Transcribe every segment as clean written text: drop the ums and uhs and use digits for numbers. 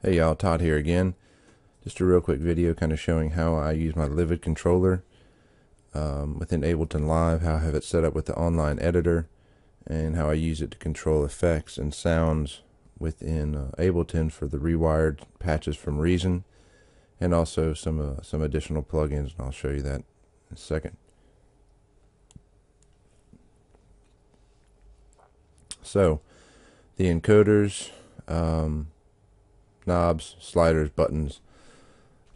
Hey y'all, Todd here again. Just a real quick video kind of showing how I use my LIVID controller within Ableton Live, how I have it set up with the online editor, and how I use it to control effects and sounds within Ableton for the rewired patches from Reason, and also some additional plugins, and I'll show you that in a second. So, the encoders, knobs, sliders, buttons,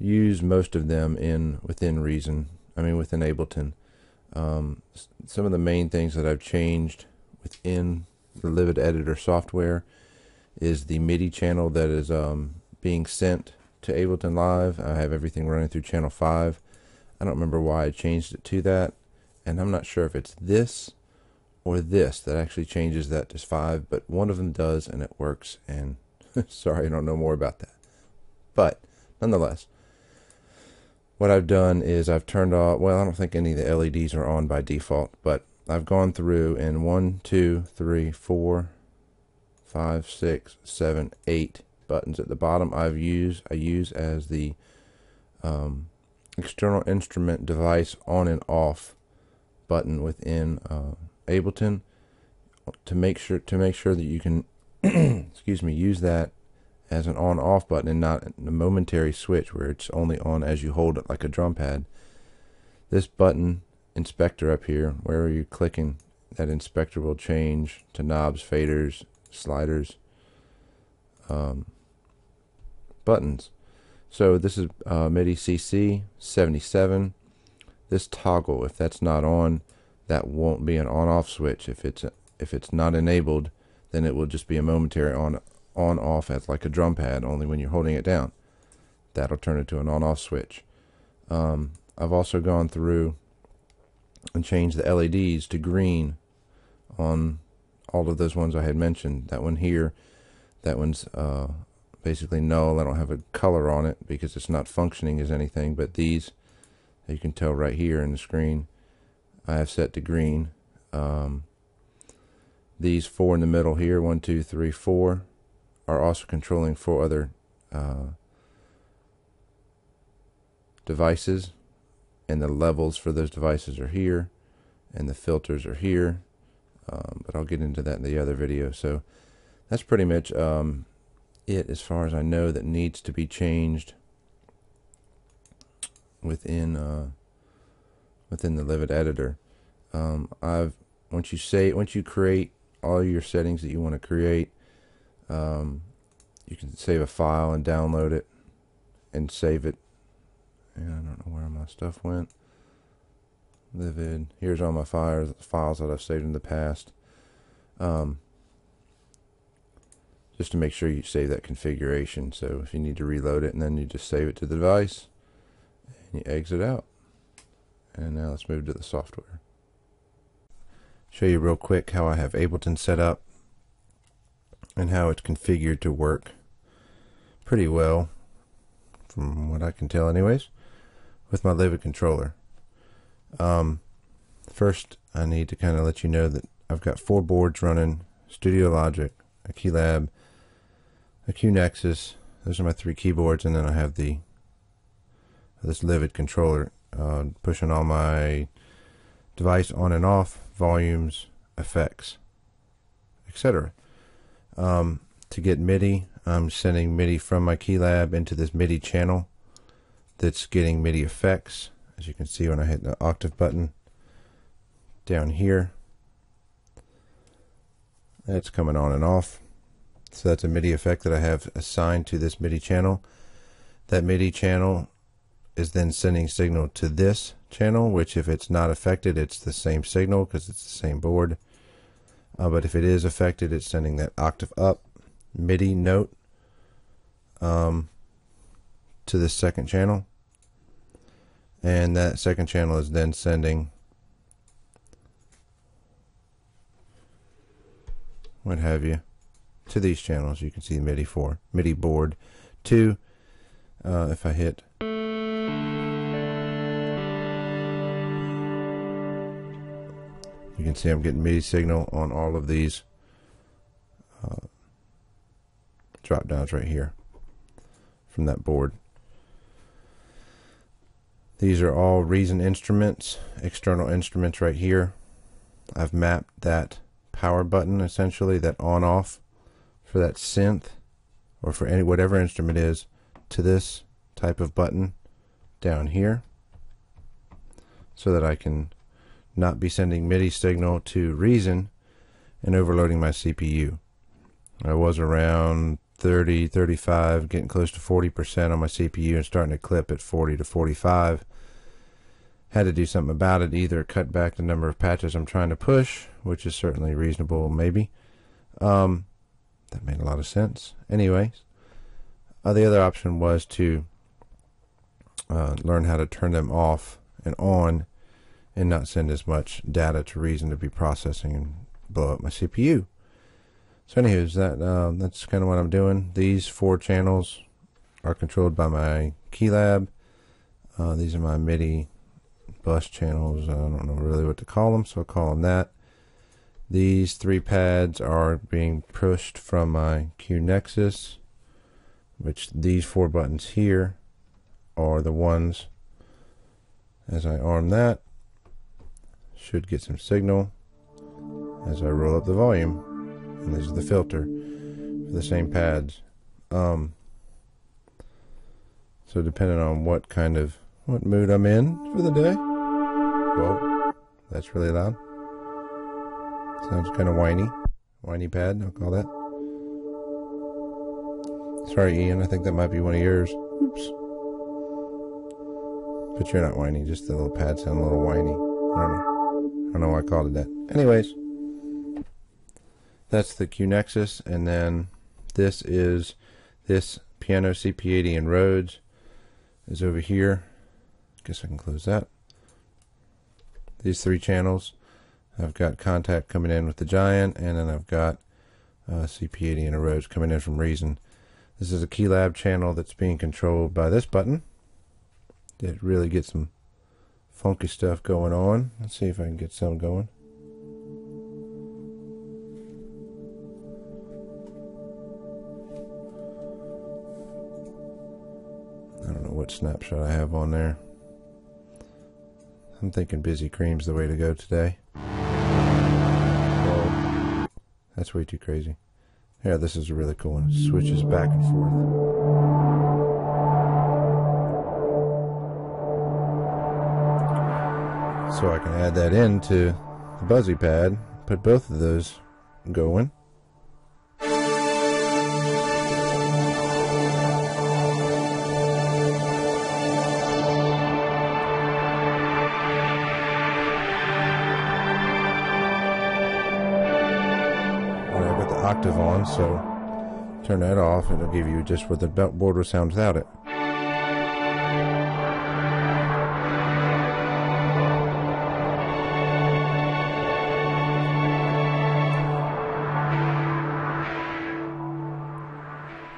use most of them within Reason. Within Ableton. Some of the main things that I've changed within the LIVID editor software is the MIDI channel that is being sent to Ableton Live. I have everything running through channel 5. I don't remember why I changed it to that, and I'm not sure if it's this or this that actually changes that to 5, but one of them does, and it works, and sorry I don't know more about that. But nonetheless, what I've done is I've turned off, well, I don't think any of the LEDs are on by default, but I've gone through and 1, 2, 3, 4, 5, 6, 7, 8 buttons at the bottom I use as the external instrument device on and off button within Ableton to make sure that you can excuse me, use that as an on-off button and not a momentary switch where it's only on as you hold it like a drum pad. This button inspector up here, where you're clicking, that inspector will change to knobs, faders, sliders, buttons. So this is MIDI CC 77. This toggle, if that's not on, that won't be an on-off switch. If it's not enabled, then it will just be a momentary on-off as like a drum pad, only when you're holding it down. That'll turn it to an on-off switch. I've also gone through and changed the LEDs to green on all of those ones I had mentioned. That one here, that one's basically null. I don't have a color on it because it's not functioning as anything, but these, you can tell right here in the screen, I have set to green. These 4 in the middle here, 1, 2, 3, 4, are also controlling 4 other devices, and the levels for those devices are here, and the filters are here, but I'll get into that in the other video. So that's pretty much it as far as I know that needs to be changed within the LIVID editor. Once you create all your settings that you want to create, you can save a file and download it and save it. And I don't know where my stuff went. LIVID. Here's all my files that I've saved in the past. Just to make sure you save that configuration. So if you need to reload it, and then you just save it to the device and you exit out. And now let's move to the software. Show you real quick how I have Ableton set up and how it's configured to work pretty well, from what I can tell anyways, with my LIVID controller. First, I need to kind of let you know that I've got 4 boards running: Studio Logic, a Keylab, a QNexus. Those are my 3 keyboards, and then I have this LIVID controller pushing all my device on and off, volumes, effects, etc. To get MIDI, I'm sending MIDI from my Keylab into this MIDI channel that's getting MIDI effects. As you can see when I hit the octave button down here, that's coming on and off. So that's a MIDI effect that I have assigned to this MIDI channel. That MIDI channel is then sending signal to this channel, which if it's not affected, it's the same signal because it's the same board. But if it is affected, it's sending that octave up MIDI note to this second channel, and that second channel is then sending what have you to these channels. You can see MIDI board 2. If I hit, you can see I'm getting MIDI signal on all of these drop downs right here. from that board. These are all Reason instruments, external instruments right here. I've mapped that power button, essentially, that on-off for that synth, or for any whatever instrument is, to this type of button down here, so that I can not be sending MIDI signal to Reason and overloading my CPU. I was around 30, 35, getting close to 40% on my CPU and starting to clip at 40 to 45. Had to do something about it, either cut back the number of patches I'm trying to push, which is certainly reasonable, maybe. That made a lot of sense. Anyways, the other option was to learn how to turn them off and on and not send as much data to Reason to be processing and blow up my CPU. So anyways, that's kind of what I'm doing. These 4 channels are controlled by my keylab. These are my MIDI bus channels. I don't know really what to call them, so I'll call them that. These 3 pads are being pushed from my Q Nexus, which these 4 buttons here are the ones, as I arm that, should get some signal as I roll up the volume. And this is the filter for the same pads. So depending on what mood I'm in for the day. Whoa, that's really loud. Sounds kind of whiny pad, I'll call that. Sorry, Ian, I think that might be one of yours. Oops. But you're not whiny, just the little pad sound a little whiny. I don't know why I called it that. Anyways, that's the Q Nexus, and then this piano CP80 in Rhodes is over here. Guess I can close that. These 3 channels, I've got contact coming in with the Giant, and then I've got CP80 in a Rhodes coming in from Reason. This is a keylab channel that's being controlled by this button. It really gets some funky stuff going on. Let's see if I can get some going. I don't know what snapshot I have on there. I'm thinking Busy Cream's the way to go today. Whoa. That's way too crazy. Yeah, this is a really cool one. It switches back and forth. So I can add that into the Buzzy Pad, put both of those going. Octave on, so turn that off and it'll give you just what the board will sound without it.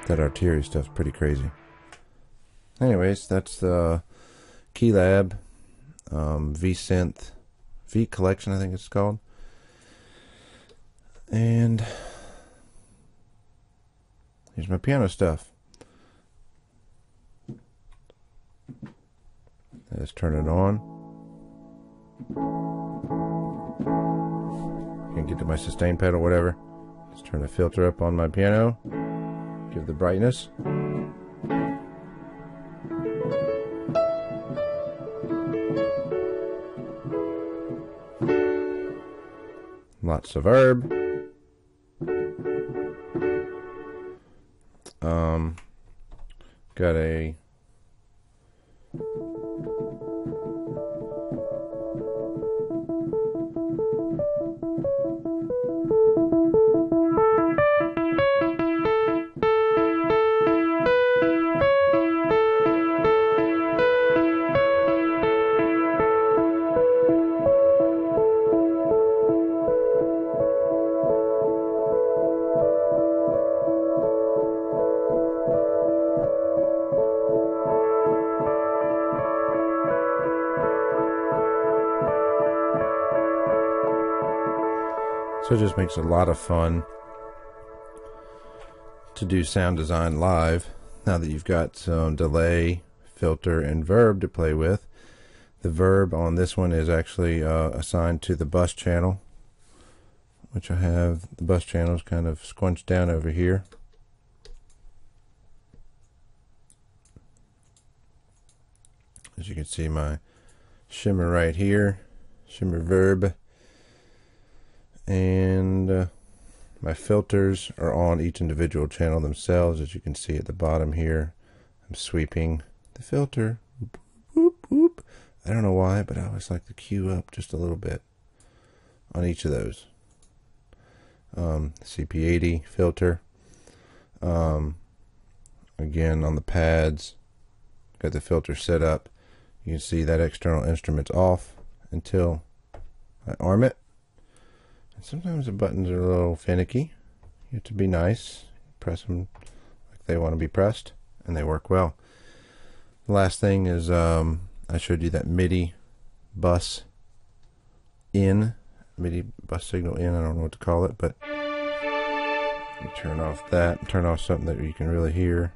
That Arteria stuff's pretty crazy. Anyways, that's the Keylab V-Synth V Collection, I think it's called. And here's my piano stuff. Let's turn it on. Can't get to my sustain pedal, whatever. Let's turn the filter up on my piano. Give the brightness. Lots of herb. Got a So it just makes it a lot of fun to do sound design live. Now that you've got some delay, filter, and verb to play with, the verb on this one is actually assigned to the bus channel, which I have the bus channels kind of squunched down over here. As you can see, my shimmer right here, shimmer verb, and my filters are on each individual channel themselves. As you can see at the bottom here, I'm sweeping the filter. Whoop, whoop. I don't know why, but I always like to cue up just a little bit on each of those. CP80 filter. Again, on the pads, got the filter set up. You can see that external instrument's off until I arm it. And sometimes the buttons are a little finicky. You have to be nice. Press them like they want to be pressed, and they work well. The last thing is I showed you that MIDI bus signal in. I don't know what to call it, but you turn off that and turn off something that you can really hear.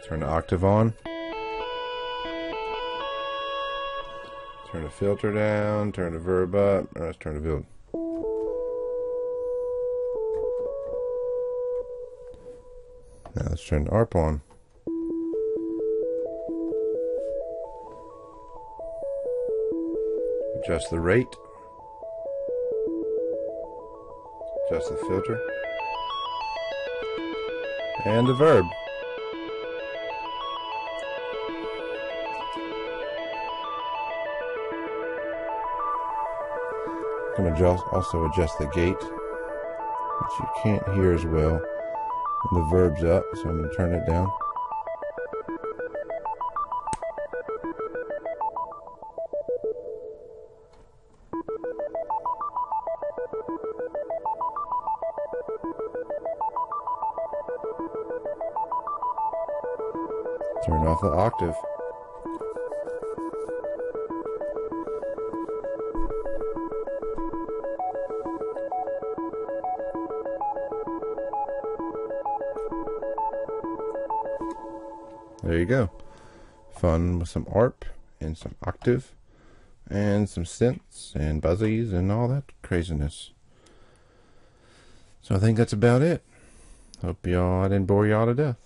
Turn the octave on. Turn the filter down. Turn the verb up. Let's turn the filter. Now let's turn the ARP on. Adjust the rate. Adjust the filter. And the verb. I'm going to also adjust the gate, which you can't hear as well. And the verb's up, so I'm going to turn it down. Turn off the octave. There you go. Fun with some ARP and some octave and some synths and buzzies and all that craziness. So I think that's about it. Hope I didn't bore y'all to death.